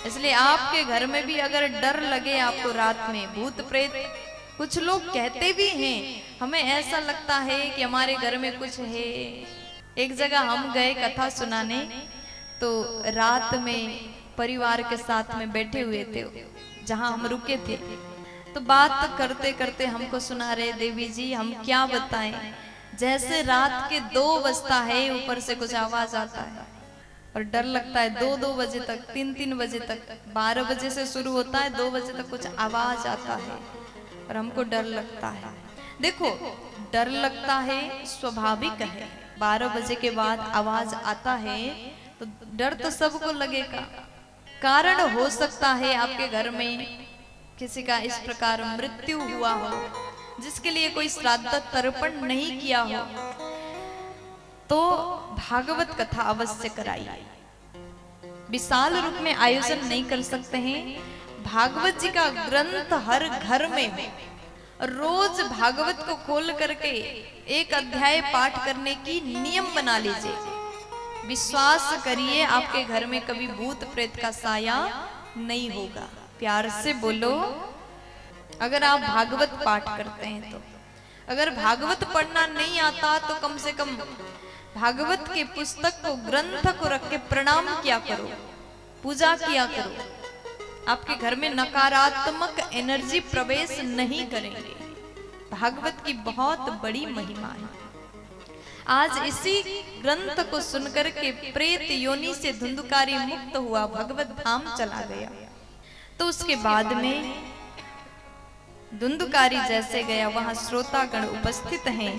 इसलिए आपके घर में भी अगर डर लगे आपको रात में भूत प्रेत, कुछ लोग कहते भी हैं, हमें ऐसा लगता है कि हमारे घर में कुछ है। एक जगह हम गए कथा सुनाने, तो रात में परिवार के साथ में बैठे हुए थे जहां हम रुके थे, तो बात करते करते हमको सुना रहे, देवी जी हम क्या बताएं, जैसे रात के 2 बजता है ऊपर से कुछ आवाज आता है और डर लगता है। 2-2 बजे तक, 3-3 बजे तक, 12 बजे से शुरू होता है, 2 बजे तक कुछ आवाज आता है और हमको डर लगता है। देखो डर लगता है स्वाभाविक है, 12 बजे के बाद आवाज आता है तो डर तो सबको लगेगा। कारण हो सकता है आपके घर में किसी का इस प्रकार मृत्यु हुआ हो, जिसके लिए कोई श्राद्ध तर्पण नहीं किया हो, तो भागवत कथा अवश्य कराइए। विशाल रूप में आयोजन नहीं कर सकते हैं, भागवत जी का ग्रंथ हर घर में हो, रोज भागवत को खोल करके एक अध्याय पाठ करने की नियम बना लीजिए। विश्वास करिए आपके घर में कभी भूत प्रेत का साया नहीं होगा। प्यार से बोलो, अगर आप भागवत पाठ करते हैं तो। अगर भागवत पढ़ना नहीं आता तो कम से कम भागवत के पुस्तक को, ग्रंथ को रख के प्रणाम किया करो, पूजा किया करो। आपके घर में नकारात्मक एनर्जी प्रवेश नहीं करेंगे। भागवत की बहुत बड़ी महिमा है। आज इसी ग्रंथ को सुनकर के प्रेत योनि से धुंधुकारी मुक्त हुआ, भगवत धाम चला गया। तो उसके बाद में धुंधुकारी जैसे गया, वहां श्रोतागण उपस्थित हैं।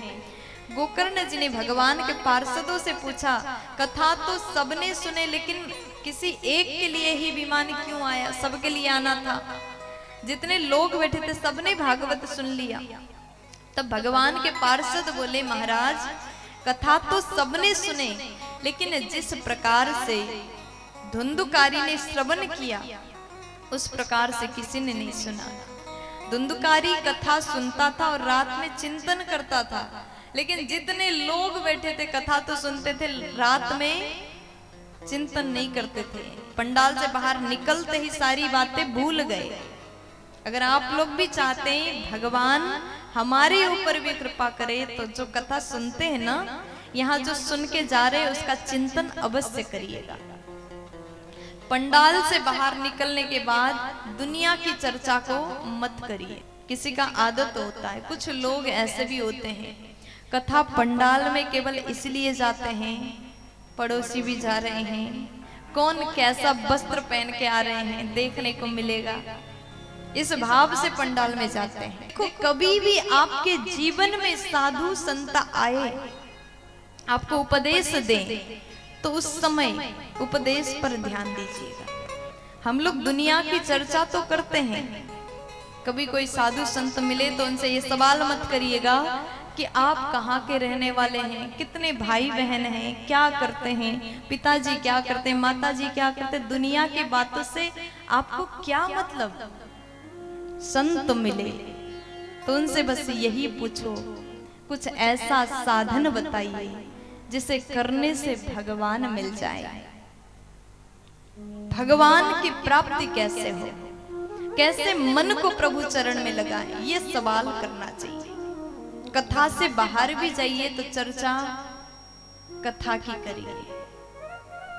गोकर्ण जी ने भगवान के पार्षदों से पूछा, कथा तो सबने सुने लेकिन किसी एक के लिए ही विमान क्यों आया? सबके लिए आना था। जितने लोग बैठे थे सबने भागवत सुन लिया। तब भगवान के पार्षद बोले, महाराज कथा तो सबने सुने, लेकिन जिस प्रकार से धुंधुकारी ने श्रवण किया उस प्रकार से किसी ने नहीं सुना। धुंधुकारी कथा सुनता था और रात में चिंतन करता था, लेकिन जितने लोग बैठे थे कथा तो सुनते थे, रात में चिंतन नहीं करते थे। पंडाल से बाहर निकलते ही सारी बातें भूल गए। अगर आप लोग भी चाहते हैं भगवान हमारे ऊपर भी कृपा करे, तो जो कथा सुनते हैं ना, यहाँ जो सुन के जा रहे हैं उसका चिंतन अवश्य करिएगा। पंडाल से बाहर निकलने के बाद दुनिया की चर्चा को मत करिए। किसी का आदत होता है, कुछ लोग ऐसे भी होते हैं, कथा पंडाल में केवल इसलिए जाते हैं, पड़ोसी भी जा रहे हैं, कौन कैसा वस्त्र पहन के आ रहे हैं देखने को मिलेगा, इस भाव से पंडाल में जाते हैं। कभी भी आपके जीवन में साधु संत आए, आपको उपदेश दें, तो उस समय उपदेश पर ध्यान दीजिएगा। हम लोग दुनिया की चर्चा तो करते हैं, कभी कोई साधु संत मिले तो उनसे ये सवाल मत करिएगा कि आप कहाँ के रहने वाले हैं, कितने भाई बहन हैं, क्या करते हैं, पिताजी क्या करते हैं, माताजी क्या करते हैं। दुनिया की बातों से आपको क्या मतलब। संत मिले तो उनसे बस यही पूछो, कुछ ऐसा साधन बताइए जिसे करने से भगवान मिल जाए। भगवान की प्राप्ति कैसे हो, कैसे मन को प्रभु चरण में लगाएं, ये सवाल करना चाहिए। कथा से बाहर भी जाइए तो चर्चा कथा की करिए।